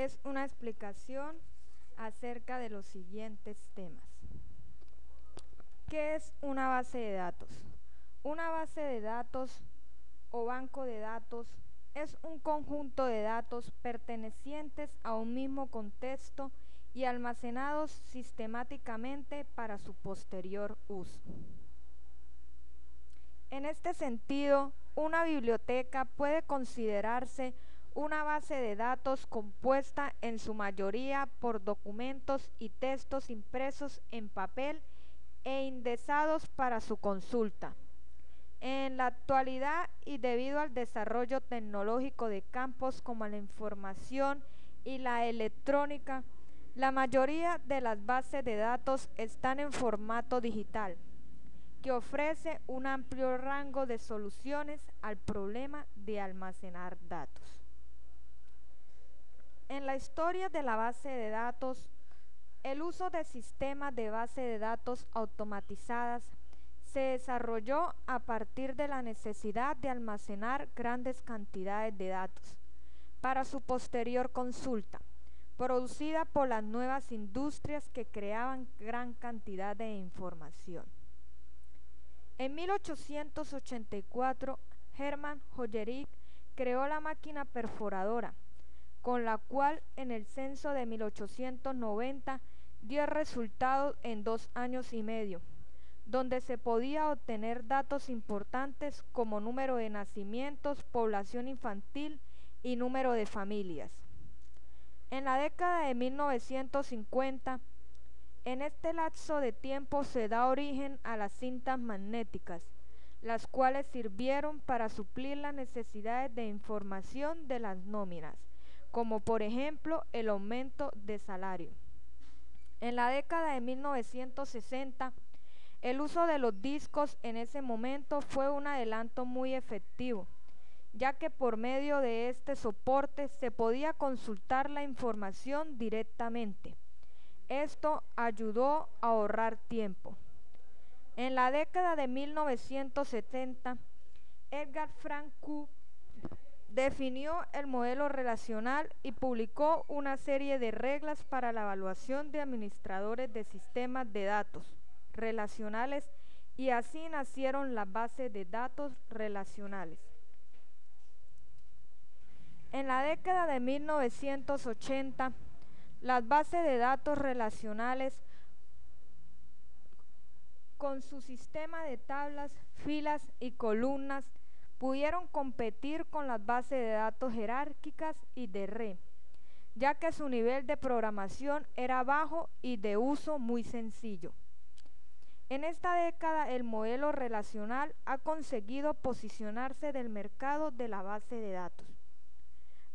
es una explicación acerca de los siguientes temas. ¿Qué es una base de datos? Una base de datos o banco de datos es un conjunto de datos pertenecientes a un mismo contexto y almacenados sistemáticamente para su posterior uso. En este sentido, una biblioteca puede considerarse una base de datos compuesta en su mayoría por documentos y textos impresos en papel e indexados para su consulta. En la actualidad, y debido al desarrollo tecnológico de campos como la información y la electrónica, la mayoría de las bases de datos están en formato digital, que ofrece un amplio rango de soluciones al problema de almacenar datos. En la historia de la base de datos, el uso de sistemas de base de datos automatizadas se desarrolló a partir de la necesidad de almacenar grandes cantidades de datos para su posterior consulta, producida por las nuevas industrias que creaban gran cantidad de información. En 1884, Hermann Hollerith creó la máquina perforadora, con la cual en el censo de 1890 dio resultados en 2 años y medio, donde se podía obtener datos importantes como número de nacimientos, población infantil y número de familias. En la década de 1950, en este lapso de tiempo se da origen a las cintas magnéticas, las cuales sirvieron para suplir las necesidades de información de las nóminas, como por ejemplo el aumento de salario. En la década de 1960, el uso de los discos en ese momento fue un adelanto muy efectivo, ya que por medio de este soporte se podía consultar la información directamente. Esto ayudó a ahorrar tiempo. En la década de 1970, Edgar Frank Cook definió el modelo relacional y publicó una serie de reglas para la evaluación de administradores de sistemas de datos relacionales, y así nacieron las bases de datos relacionales. En la década de 1980, las bases de datos relacionales, con su sistema de tablas, filas y columnas, pudieron competir con las bases de datos jerárquicas y de red, ya que su nivel de programación era bajo y de uso muy sencillo. En esta década, el modelo relacional ha conseguido posicionarse del mercado de la base de datos.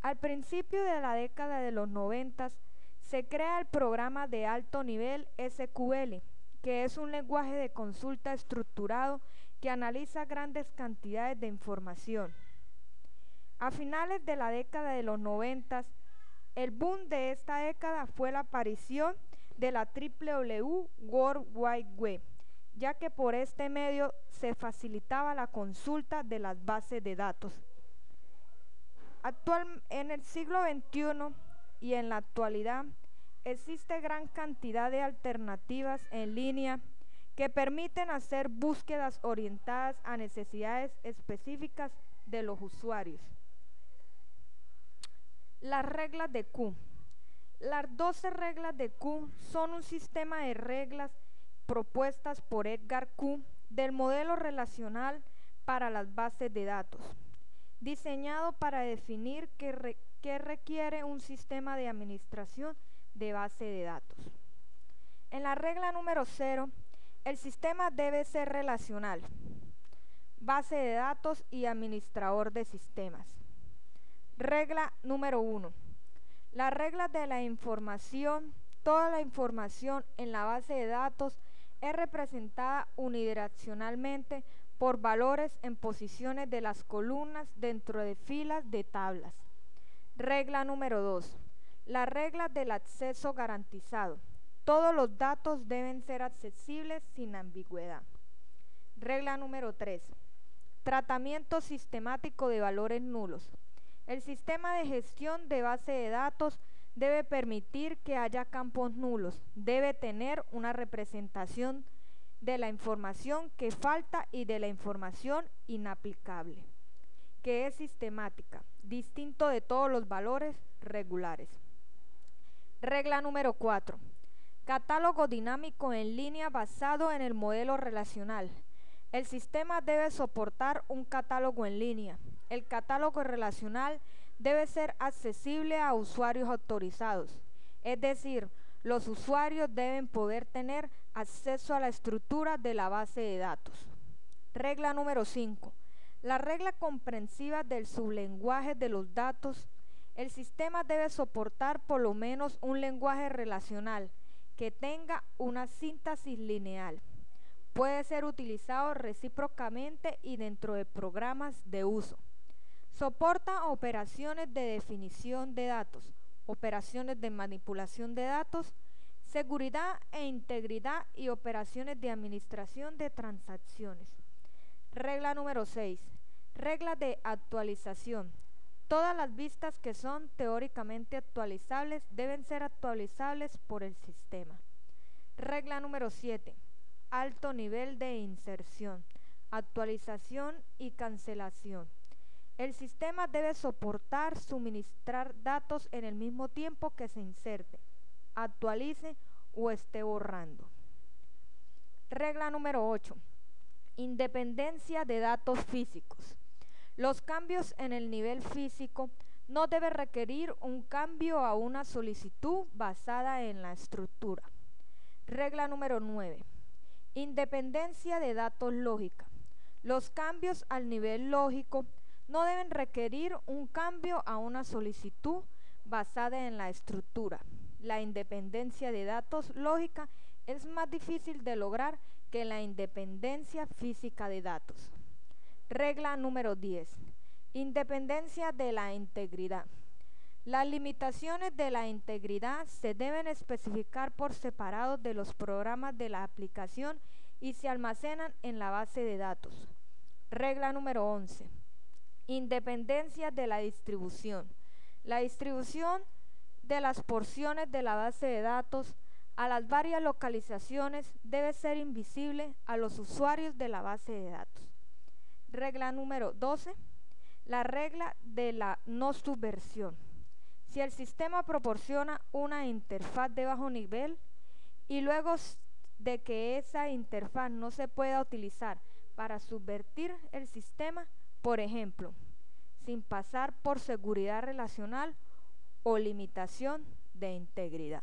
Al principio de la década de los 90, se crea el programa de alto nivel SQL, que es un lenguaje de consulta estructurado que analiza grandes cantidades de información. A finales de la década de los 90, el boom de esta década fue la aparición de la WWW World Wide Web, ya que por este medio se facilitaba la consulta de las bases de datos. En el siglo XXI y en la actualidad, existe gran cantidad de alternativas en línea que permiten hacer búsquedas orientadas a necesidades específicas de los usuarios. Las reglas de Q. Las 12 reglas de Q son un sistema de reglas propuestas por Edgar Q del modelo relacional para las bases de datos, diseñado para definir qué requiere un sistema de administración de base de datos. En la regla número 0, el sistema debe ser relacional, base de datos y administrador de sistemas. Regla número 1. Las reglas de la información. Toda la información en la base de datos es representada unidireccionalmente por valores en posiciones de las columnas dentro de filas de tablas. Regla número 2. Las reglas del acceso garantizado. Todos los datos deben ser accesibles sin ambigüedad. Regla número 3. Tratamiento sistemático de valores nulos. El sistema de gestión de base de datos debe permitir que haya campos nulos, debe tener una representación de la información que falta y de la información inaplicable, que es sistemática, distinto de todos los valores regulares. Regla número 4. Catálogo dinámico en línea basado en el modelo relacional. El sistema debe soportar un catálogo en línea. El catálogo relacional debe ser accesible a usuarios autorizados, es decir, los usuarios deben poder tener acceso a la estructura de la base de datos. Regla número 5. La regla comprensiva del sublenguaje de los datos. El sistema debe soportar por lo menos un lenguaje relacional que tenga una síntesis lineal. Puede ser utilizado recíprocamente y dentro de programas de uso. Soporta operaciones de definición de datos, operaciones de manipulación de datos, seguridad e integridad y operaciones de administración de transacciones. Regla número 6. Regla de actualización. Todas las vistas que son teóricamente actualizables deben ser actualizables por el sistema. Regla número 7. Alto nivel de inserción, actualización y cancelación. El sistema debe soportar suministrar datos en el mismo tiempo que se inserte, actualice o esté borrando. Regla número 8. Independencia de datos físicos. Los cambios en el nivel físico no deben requerir un cambio a una solicitud basada en la estructura. Regla número 9. Independencia de datos lógica. Los cambios al nivel lógico no deben requerir un cambio a una solicitud basada en la estructura. La independencia de datos lógica es más difícil de lograr que la independencia física de datos. Regla número 10. Independencia de la integridad. Las limitaciones de la integridad se deben especificar por separado de los programas de la aplicación y se almacenan en la base de datos. Regla número 11. Independencia de la distribución. La distribución de las porciones de la base de datos a las varias localizaciones debe ser invisible a los usuarios de la base de datos. Regla número 12. La regla de la no subversión. Si el sistema proporciona una interfaz de bajo nivel y luego de que esa interfaz no se pueda utilizar para subvertir el sistema, por ejemplo, sin pasar por seguridad relacional o limitación de integridad.